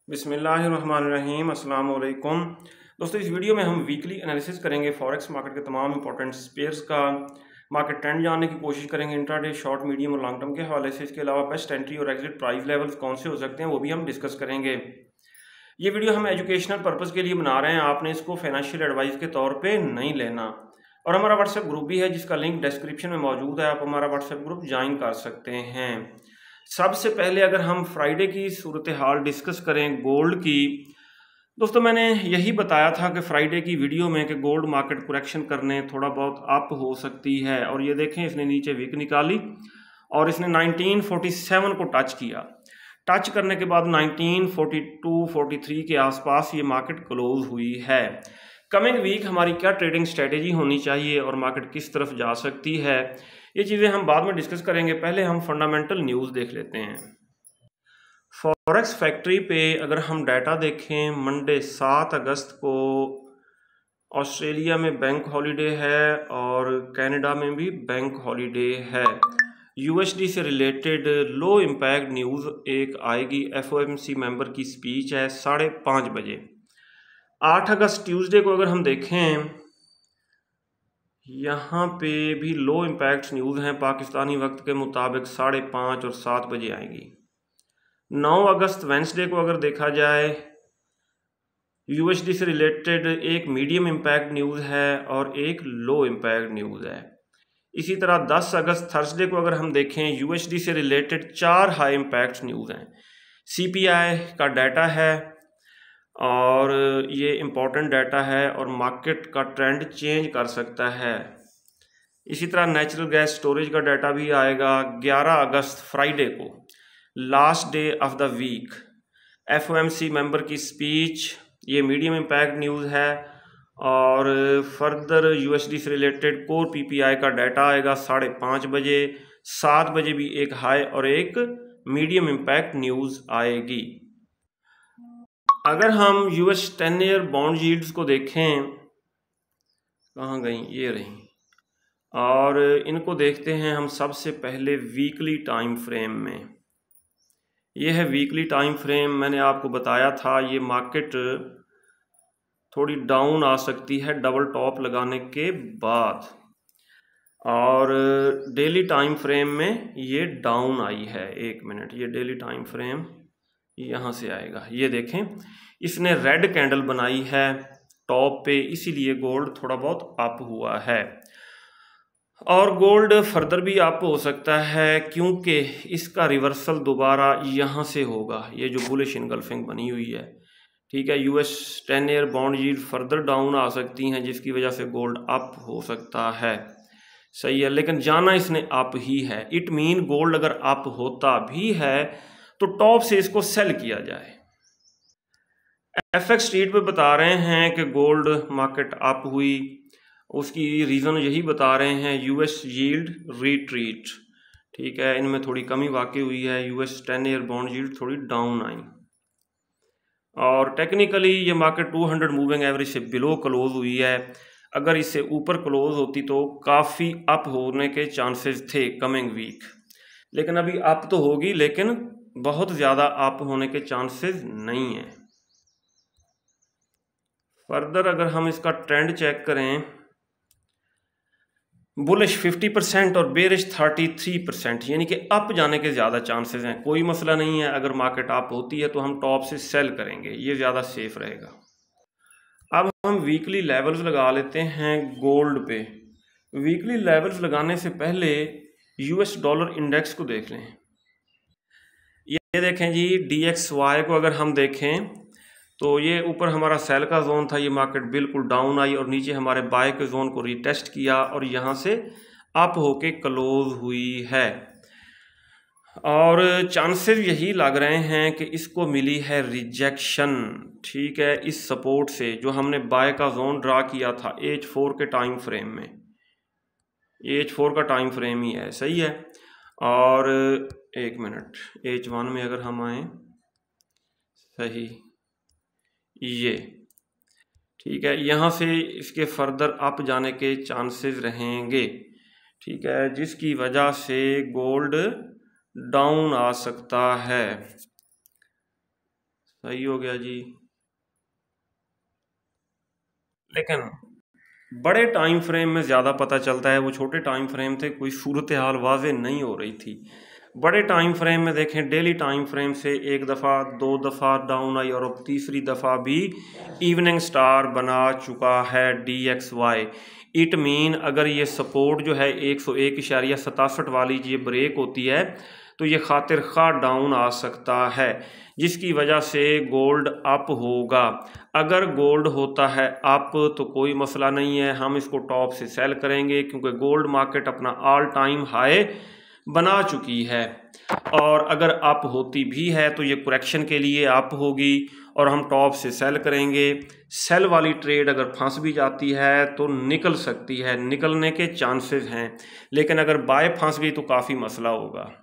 बिस्मिल्लाहिर्रहमानिर्रहीम अस्सलाम वालेकुम। दोस्तों, इस वीडियो में हम वीकली एनालिसिस करेंगे फॉरेक्स मार्केट के तमाम इंपॉर्टेंट पेयर्स का। मार्केट ट्रेंड जानने की कोशिश करेंगे इंट्राडे, शॉर्ट, मीडियम और लॉन्ग टर्म के हवाले से। इसके अलावा बेस्ट एंट्री और एग्जिट प्राइस लेवल्स कौन से हो सकते हैं वो भी हम डिस्कस करेंगे। ये वीडियो हम एजुकेशनल पर्पज़ के लिए बना रहे हैं, आपने इसको फाइनेंशियल एडवाइस के तौर पर नहीं लेना। और हमारा व्हाट्सएप ग्रुप भी है जिसका लिंक डिस्क्रिप्शन में मौजूद है, आप हमारा व्हाट्सएप ग्रुप ज्वाइन कर सकते हैं। सबसे पहले अगर हम फ्राइडे की सूरत हाल डिस्कस करें गोल्ड की, दोस्तों मैंने यही बताया था कि फ्राइडे की वीडियो में कि गोल्ड मार्केट करेक्शन करने थोड़ा बहुत अप हो सकती है। और ये देखें, इसने नीचे विक निकाली और इसने 1947 को टच किया। टच करने के बाद 1942-43 के आसपास ये मार्केट क्लोज हुई है। कमिंग वीक हमारी क्या ट्रेडिंग स्ट्रेटेजी होनी चाहिए और मार्केट किस तरफ जा सकती है, ये चीज़ें हम बाद में डिस्कस करेंगे। पहले हम फंडामेंटल न्यूज़ देख लेते हैं। फॉरेक्स फैक्ट्री पे अगर हम डाटा देखें, मंडे 7 अगस्त को ऑस्ट्रेलिया में बैंक हॉलिडे है और कनाडा में भी बैंक हॉलिडे है। यूएसडी से रिलेटेड लो इम्पैक्ट न्यूज़ एक आएगी, एफओएमसी मेंबर की स्पीच है 5:30 बजे। 8 अगस्त ट्यूसडे को अगर हम देखें, यहाँ पे भी लो इम्पैक्ट न्यूज़ हैं, पाकिस्तानी वक्त के मुताबिक 5:30 और 7 बजे आएंगी। 9 अगस्त वेंसडे को अगर देखा जाए, यूएसडी से रिलेटेड एक मीडियम इम्पैक्ट न्यूज़ है और एक लो इम्पैक्ट न्यूज़ है। इसी तरह 10 अगस्त थर्सडे को अगर हम देखें, यूएसडी से रिलेटेड 4 हाई इम्पैक्ट न्यूज़ हैं। सीपीआई का डाटा है और ये इम्पॉर्टेंट डाटा है और मार्केट का ट्रेंड चेंज कर सकता है। इसी तरह नेचुरल गैस स्टोरेज का डाटा भी आएगा 11 अगस्त फ्राइडे को, last day of the week. FOMC member की स्पीच, ये मीडियम इम्पैक्ट न्यूज़ है। और फर्दर यूएसडी से रिलेटेड कोर पीपीआई का डाटा आएगा 5:30 बजे। 7 बजे भी एक हाई और एक मीडियम इम्पैक्ट न्यूज़ आएगी। अगर हम यूएस 10 ईयर बॉन्ड यील्ड्स को देखें, कहाँ गई, ये रही, और इनको देखते हैं हम सबसे पहले वीकली टाइम फ्रेम में। ये है वीकली टाइम फ्रेम। मैंने आपको बताया था ये मार्केट थोड़ी डाउन आ सकती है डबल टॉप लगाने के बाद, और डेली टाइम फ्रेम में ये डाउन आई है। एक मिनट, ये डेली टाइम फ्रेम यहाँ से आएगा, ये देखें, इसने रेड कैंडल बनाई है टॉप पे, इसीलिए गोल्ड थोड़ा बहुत अप हुआ है। और गोल्ड फर्दर भी अप हो सकता है क्योंकि इसका रिवर्सल दोबारा यहाँ से होगा, ये जो बुलिश इनगल्फिंग बनी हुई है, ठीक है। US 10 year bond yield further down आ सकती हैं जिसकी वजह से गोल्ड अप हो सकता है, सही है। लेकिन जाना इसने अप ही है। इट मीन गोल्ड अगर अप होता भी है तो टॉप से इसको सेल किया जाए। एफएक्स स्ट्रीट पे बता रहे हैं कि गोल्ड मार्केट अप हुई, उसकी रीज़न यही बता रहे हैं, यूएस यील्ड रिट्रीट, ठीक है, इनमें थोड़ी कमी वाकई हुई है। यूएस 10 ईयर बॉन्ड यील्ड थोड़ी डाउन आई और टेक्निकली ये मार्केट 200 मूविंग एवरेज से बिलो क्लोज हुई है। अगर इससे ऊपर क्लोज होती तो काफ़ी अप होने के चांसेस थे कमिंग वीक, लेकिन अभी अप तो होगी लेकिन बहुत ज़्यादा अप होने के चांसेस नहीं हैं। फर्दर अगर हम इसका ट्रेंड चेक करें, बुलिश 50% और बेरिश 33%, यानी कि अप जाने के ज़्यादा चांसेस हैं। कोई मसला नहीं है, अगर मार्केट अप होती है तो हम टॉप से सेल करेंगे, ये ज़्यादा सेफ रहेगा। अब हम वीकली लेवल्स लगा लेते हैं गोल्ड पे। वीकली लेवल्स लगाने से पहले यूएस डॉलर इंडेक्स को देख लें। ये देखें जी, DXY को अगर हम देखें तो ये ऊपर हमारा सेल का जोन था, ये मार्केट बिल्कुल डाउन आई और नीचे हमारे बाय के जोन को रीटेस्ट किया और यहाँ से अप होके क्लोज हुई है। और चांसेस यही लग रहे हैं कि इसको मिली है रिजेक्शन, ठीक है, इस सपोर्ट से जो हमने बाय का जोन ड्रा किया था H4 के टाइम फ्रेम में। H4 का टाइम फ्रेम ही है, सही है। और एक मिनट, H1 में अगर हम आए, सही, ये ठीक है, यहाँ से इसके फर्दर अप जाने के चांसेस रहेंगे, ठीक है, जिसकी वजह से गोल्ड डाउन आ सकता है, सही हो गया जी। लेकिन बड़े टाइम फ्रेम में ज़्यादा पता चलता है, वो छोटे टाइम फ्रेम थे, कोई सूरत हाल वाज़े नहीं हो रही थी। बड़े टाइम फ्रेम में देखें, डेली टाइम फ्रेम से एक दफ़ा, दो दफ़ा डाउन आई और अब तीसरी दफ़ा भी इवनिंग स्टार बना चुका है DXY। इट मीन अगर ये सपोर्ट जो है 101.67 वाली ये ब्रेक होती है तो ये खातिर खा डाउन आ सकता है, जिसकी वजह से गोल्ड अप होगा। अगर गोल्ड होता है अप तो कोई मसला नहीं है, हम इसको टॉप से सेल करेंगे क्योंकि गोल्ड मार्केट अपना ऑल टाइम हाई बना चुकी है। और अगर अप होती भी है तो ये करेक्शन के लिए अप होगी और हम टॉप से सेल करेंगे। सेल वाली ट्रेड अगर फंस भी जाती है तो निकल सकती है, निकलने के चांसेस हैं, लेकिन अगर बाय फंस गई तो काफ़ी मसला होगा।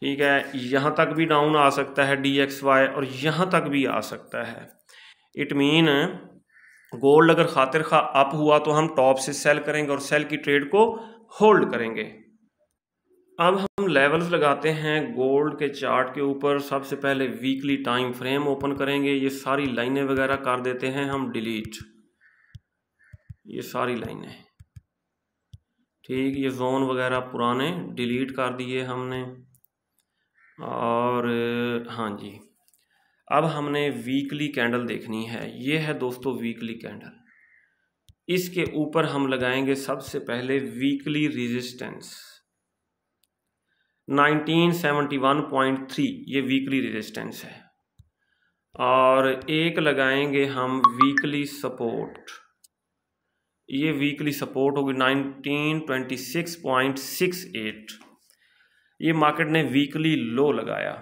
ठीक है, यहाँ तक भी डाउन आ सकता है DXY और यहाँ तक भी आ सकता है। इट मीन गोल्ड अगर खातिर खा अप हुआ तो हम टॉप से सेल करेंगे और सेल की ट्रेड को होल्ड करेंगे। अब हम लेवल्स लगाते हैं गोल्ड के चार्ट के ऊपर। सबसे पहले वीकली टाइम फ्रेम ओपन करेंगे। ये सारी लाइनें वगैरह कर देते हैं हम डिलीट, ये सारी लाइनें, ठीक, ये जोन वगैरह पुराने डिलीट कर दिए हमने। और हाँ जी, अब हमने वीकली कैंडल देखनी है। ये है दोस्तों वीकली कैंडल। इसके ऊपर हम लगाएंगे सबसे पहले वीकली रेजिस्टेंस 1971.3, ये वीकली रेजिस्टेंस है। और एक लगाएंगे हम वीकली सपोर्ट, ये वीकली सपोर्ट होगी 1926.68, ये मार्केट ने वीकली लो लगाया।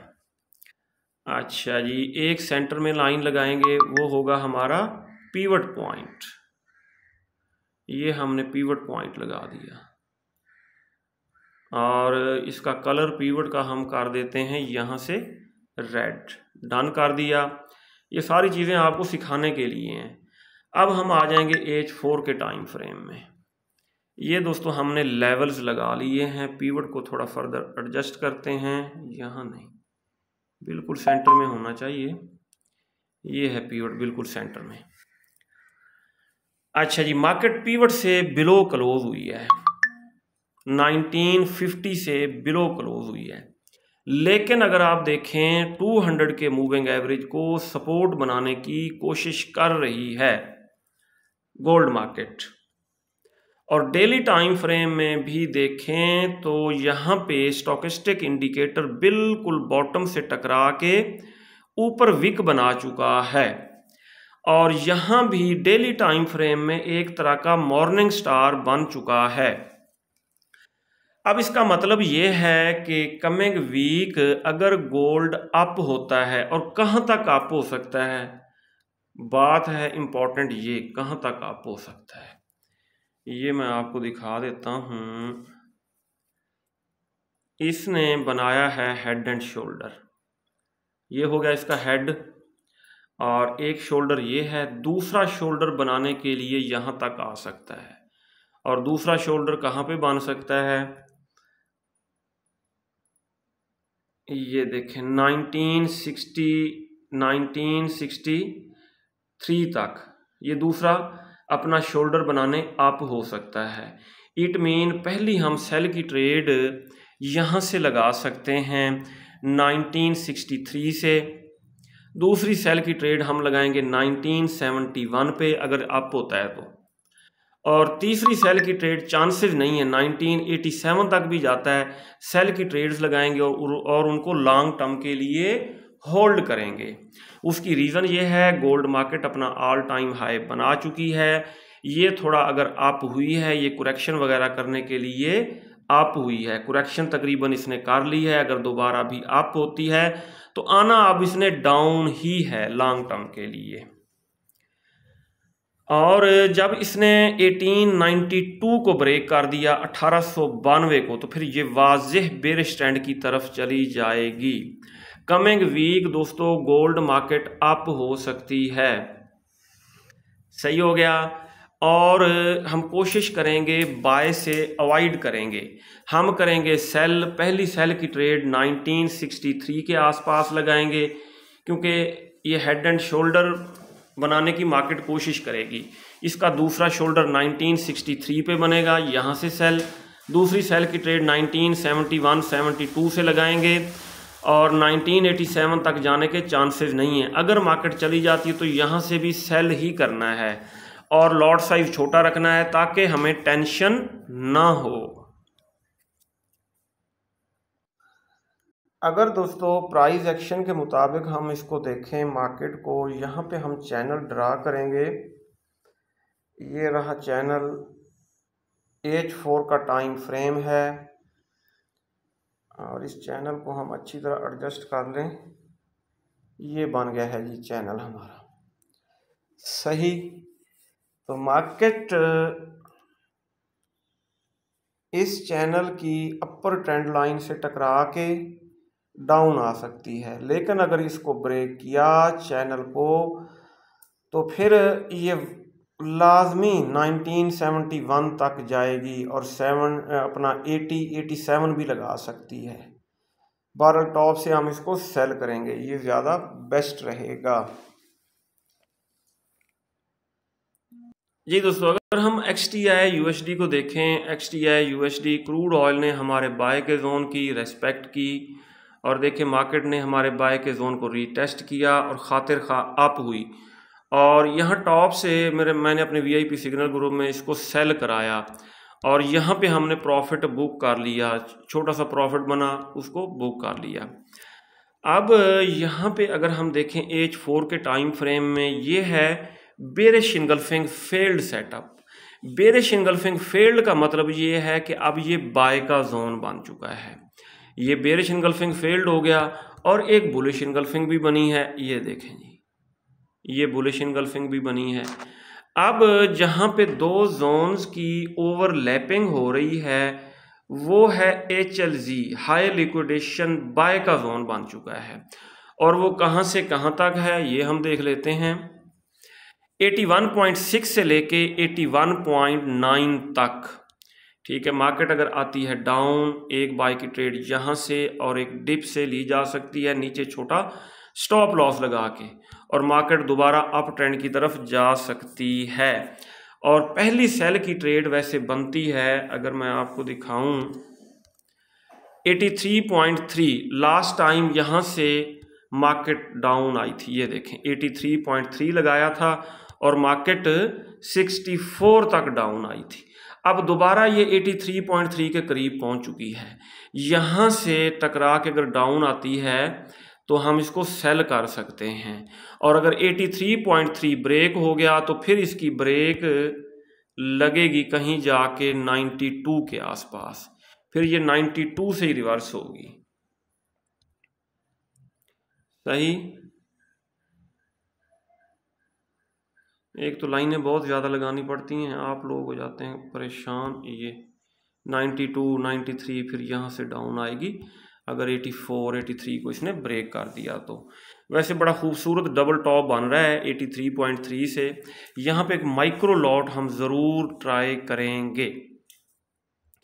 अच्छा जी, एक सेंटर में लाइन लगाएंगे, वो होगा हमारा पिवट पॉइंट। ये हमने पिवट पॉइंट लगा दिया और इसका कलर पिवट का हम कर देते हैं यहाँ से रेड, डन कर दिया। ये सारी चीज़ें आपको सिखाने के लिए हैं। अब हम आ जाएंगे H4 के टाइम फ्रेम में। ये दोस्तों हमने लेवल्स लगा लिए हैं। पिवट को थोड़ा फर्दर एडजस्ट करते हैं, यहाँ नहीं, बिल्कुल सेंटर में होना चाहिए। ये है पिवट बिल्कुल सेंटर में। अच्छा जी, मार्केट पिवट से बिलो क्लोज हुई है, 1950 से बिलो क्लोज हुई है। लेकिन अगर आप देखें 200 के मूविंग एवरेज को सपोर्ट बनाने की कोशिश कर रही है गोल्ड मार्केट। और डेली टाइम फ्रेम में भी देखें तो यहाँ पे स्टॉकेस्टिक इंडिकेटर बिल्कुल बॉटम से टकरा के ऊपर विक बना चुका है। और यहाँ भी डेली टाइम फ्रेम में एक तरह का मॉर्निंग स्टार बन चुका है। अब इसका मतलब ये है कि कमिंग वीक अगर गोल्ड अप होता है, और कहाँ तक अप हो सकता है, बात है इम्पोर्टेंट, ये कहाँ तक अप हो सकता है ये मैं आपको दिखा देता हूँ। इसने बनाया है हेड एंड शोल्डर, ये हो गया इसका हेड और एक शोल्डर ये है। दूसरा शोल्डर बनाने के लिए यहाँ तक आ सकता है और दूसरा शोल्डर कहाँ पे बन सकता है, ये देखें 1963 तक ये दूसरा अपना शोल्डर बनाने अप हो सकता है। इट मीन पहली हम सेल की ट्रेड यहाँ से लगा सकते हैं 1963 से, दूसरी सेल की ट्रेड हम लगाएंगे 1971 पे अगर अप होता है तो, और तीसरी सेल की ट्रेड चांसेस नहीं है, 1987 तक भी जाता है। सेल की ट्रेड्स लगाएंगे और उनको लॉन्ग टर्म के लिए होल्ड करेंगे। उसकी रीज़न ये है गोल्ड मार्केट अपना ऑल टाइम हाई बना चुकी है। ये थोड़ा अगर अप हुई है, ये करेक्शन वगैरह करने के लिए अप हुई है, करेक्शन तकरीबन इसने कर ली है। अगर दोबारा भी अप होती है तो आना अब इसने डाउन ही है लॉन्ग टर्म के लिए। और जब इसने 1892 को ब्रेक कर दिया 1892 को, तो फिर ये वाज़ेह बेरिश ट्रेंड की तरफ चली जाएगी। कमिंग वीक दोस्तों गोल्ड मार्केट अप हो सकती है, सही हो गया। और हम कोशिश करेंगे बाय से अवॉइड करेंगे, हम करेंगे सेल। पहली सेल की ट्रेड 1963 के आसपास लगाएंगे क्योंकि ये हेड एंड शोल्डर बनाने की मार्केट कोशिश करेगी। इसका दूसरा शोल्डर 1963 पे बनेगा, यहाँ से सेल, दूसरी सेल की ट्रेड 1971-72 से लगाएंगे और 1987 तक जाने के चांसेस नहीं है। अगर मार्केट चली जाती है तो यहाँ से भी सेल ही करना है और लॉट साइज छोटा रखना है ताकि हमें टेंशन ना हो। अगर दोस्तों प्राइस एक्शन के मुताबिक हम इसको देखें मार्केट को, यहाँ पे हम चैनल ड्रा करेंगे। ये रहा चैनल, H4 का टाइम फ्रेम है और इस चैनल को हम अच्छी तरह एडजस्ट कर लें। ये बन गया है जी चैनल हमारा, सही। तो मार्केट इस चैनल की अपर ट्रेंड लाइन से टकरा के डाउन आ सकती है, लेकिन अगर इसको ब्रेक किया चैनल को तो फिर ये लाजमी 1971 तक जाएगी और 87 भी लगा सकती है। बहरहाल टॉप से हम इसको सेल करेंगे, ये ज़्यादा बेस्ट रहेगा। जी दोस्तों, अगर हम XTI USD को देखें, XTI USD क्रूड ऑयल ने हमारे बाय के जोन की रेस्पेक्ट की और देखें मार्केट ने हमारे बाय के जोन को रीटेस्ट किया और खातिर खा अप हुई और यहाँ टॉप से मैंने अपने VIP सिग्नल ग्रुप में इसको सेल कराया और यहाँ पे हमने प्रॉफिट बुक कर लिया, छोटा सा प्रॉफिट बना उसको बुक कर लिया। अब यहाँ पे अगर हम देखें H4 के टाइम फ्रेम में, ये है bearish engulfing failed setup. Bearish engulfing failed का मतलब ये है कि अब ये बाय का जोन बन चुका है। ये बेरिश इनगल्फिंग फेल्ड हो गया और एक बुलिश इनगल्फिंग भी बनी है। ये देखें जी, ये बुलिश इनगल्फिंग भी बनी है। अब जहाँ पे दो जोन्स की ओवरलैपिंग हो रही है वो है HLZ, हाई लिक्विडेशन बाय का जोन बन चुका है और वो कहाँ से कहाँ तक है ये हम देख लेते हैं। 81.6 से लेके 81.9 तक, ठीक है। मार्केट अगर आती है डाउन, एक बाय की ट्रेड यहाँ से और एक डिप से ली जा सकती है, नीचे छोटा स्टॉप लॉस लगा के, और मार्केट दोबारा अप ट्रेंड की तरफ जा सकती है। और पहली सेल की ट्रेड वैसे बनती है, अगर मैं आपको दिखाऊं 83.3, लास्ट टाइम यहाँ से मार्केट डाउन आई थी, ये देखें 83.3 लगाया था और मार्केट 64 तक डाउन आई थी। अब दोबारा ये 83.3 के करीब पहुंच चुकी है। यहाँ से टकरा के अगर डाउन आती है तो हम इसको सेल कर सकते हैं और अगर 83.3 ब्रेक हो गया तो फिर इसकी ब्रेक लगेगी कहीं जाके 92 के आसपास, फिर ये 92 से ही रिवर्स होगी, सही। एक तो लाइनें बहुत ज़्यादा लगानी पड़ती हैं, आप लोग हो जाते हैं परेशान। ये 92, 93 फिर यहाँ से डाउन आएगी अगर 84, 83 को इसने ब्रेक कर दिया तो। वैसे बड़ा खूबसूरत डबल टॉप बन रहा है 83.3 से। यहाँ पे एक माइक्रो लॉट हम ज़रूर ट्राई करेंगे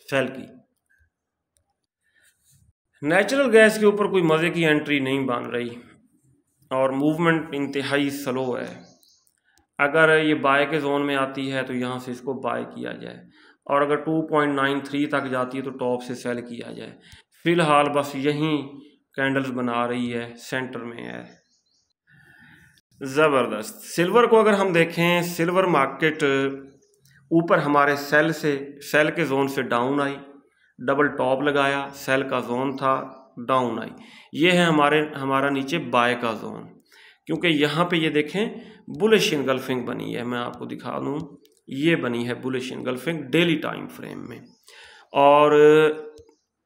सेल की। नेचुरल गैस के ऊपर कोई मज़े की एंट्री नहीं बन रही और मूवमेंट इंतहाई स्लो है। अगर ये बाय के जोन में आती है तो यहाँ से इसको बाय किया जाए और अगर 2.93 तक जाती है तो टॉप से सेल किया जाए। फिलहाल बस यहीं कैंडल्स बना रही है, सेंटर में है, ज़बरदस्त। सिल्वर को अगर हम देखें, सिल्वर मार्केट ऊपर हमारे सेल के जोन से डाउन आई, डबल टॉप लगाया, सेल का जोन था, डाउन आई। ये है हमारा नीचे बाय का जोन, क्योंकि यहाँ पे ये देखें बुलिश इनगल्फिंग बनी है। मैं आपको दिखा दूँ, ये बनी है bullish engulfing daily time frame में और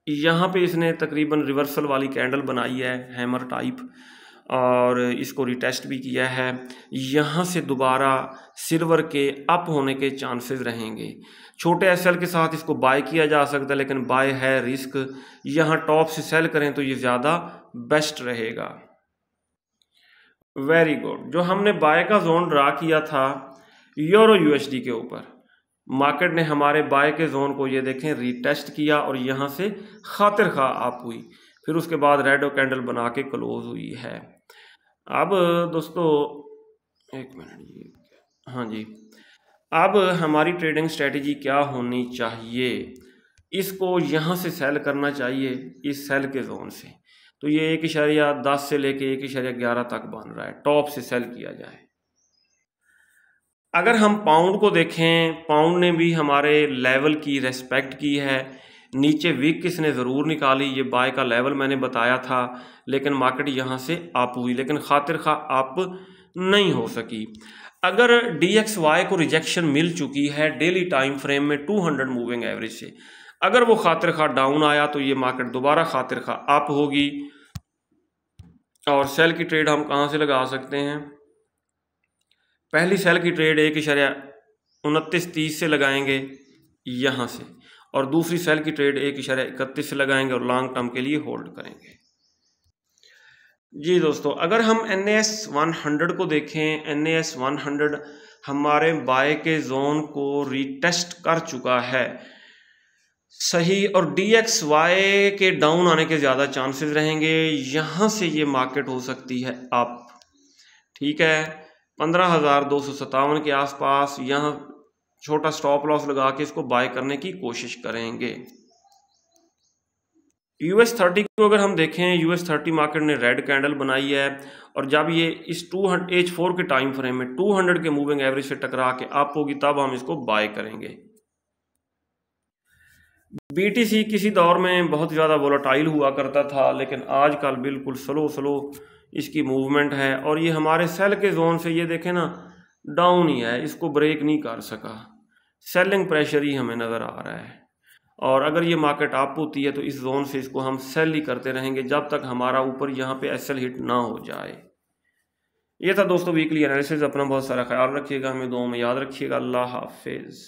यहाँ पे इसने तकरीबन रिवर्सल वाली कैंडल बनाई है, हैमर टाइप, और इसको रिटेस्ट भी किया है। यहाँ से दोबारा सिल्वर के अप होने के चांसेस रहेंगे। छोटे एसएल के साथ इसको बाय किया जा सकता है, लेकिन बाय है रिस्क। यहाँ टॉप से सेल करें तो ये ज़्यादा बेस्ट रहेगा। Very good. जो हमने बाय का जोन ड्रा किया था यूरो USD के ऊपर, मार्केट ने हमारे बाय के जोन को ये देखें रीटेस्ट किया और यहाँ से खातिर खा अप हुई, फिर उसके बाद रेड कैंडल बना के क्लोज हुई है। अब दोस्तों एक मिनट जी, हाँ जी, अब हमारी ट्रेडिंग स्ट्रेटजी क्या होनी चाहिए? इसको यहाँ से सेल करना चाहिए, इस सेल के जोन से। तो ये 1.10 से लेके 1.11 तक बन रहा है, टॉप से सेल किया जाए। अगर हम पाउंड को देखें, पाउंड ने भी हमारे लेवल की रेस्पेक्ट की है। नीचे वीक किसने ज़रूर निकाली, ये बाय का लेवल मैंने बताया था, लेकिन मार्केट यहाँ से अप हुई, लेकिन खातिर खा अप नहीं हो सकी। अगर DXY को रिजेक्शन मिल चुकी है डेली टाइम फ्रेम में 200 मूविंग एवरेज से, अगर वो खातिर खा डाउन आया तो ये मार्केट दोबारा खातिर खा अप होगी। और सेल की ट्रेड हम कहाँ से लगा सकते हैं? पहली सेल की ट्रेड 1.2930 से लगाएंगे यहाँ से, और दूसरी सेल की ट्रेड 1.31 से लगाएंगे और लॉन्ग टर्म के लिए होल्ड करेंगे। जी दोस्तों, अगर हम NAS 100 को देखें, NAS 100 हमारे बाय के जोन को रीटेस्ट कर चुका है सही, और DXY के डाउन आने के ज़्यादा चांसेस रहेंगे। यहाँ से ये मार्केट हो सकती है अप, ठीक है, 15,257 के आसपास। यहाँ छोटा स्टॉप लॉस लगा के इसको बाय करने की कोशिश करेंगे। US30 को अगर हम देखें, US30 मार्केट ने रेड कैंडल बनाई है, और जब ये इस 200H4 के टाइम फ्रेम में 200 के मूविंग एवरेज से टकरा के अप होगी, तब हम इसको बाय करेंगे। BTC किसी दौर में बहुत ज़्यादा वोलेटाइल हुआ करता था, लेकिन आजकल बिल्कुल स्लो इसकी मूवमेंट है, और ये हमारे सेल के जोन से ये देखें ना, डाउन ही है, इसको ब्रेक नहीं कर सका। सेलिंग प्रेशर ही हमें नज़र आ रहा है, और अगर ये मार्केट अप होती है तो इस जोन से इसको हम सेल ही करते रहेंगे जब तक हमारा ऊपर यहाँ पे SL हिट ना हो जाए। ये था दोस्तों वीकली एनालिसिस। अपना बहुत सारा ख्याल रखिएगा, हमें दुआओं में याद रखिएगा। अल्लाह हाफिज़।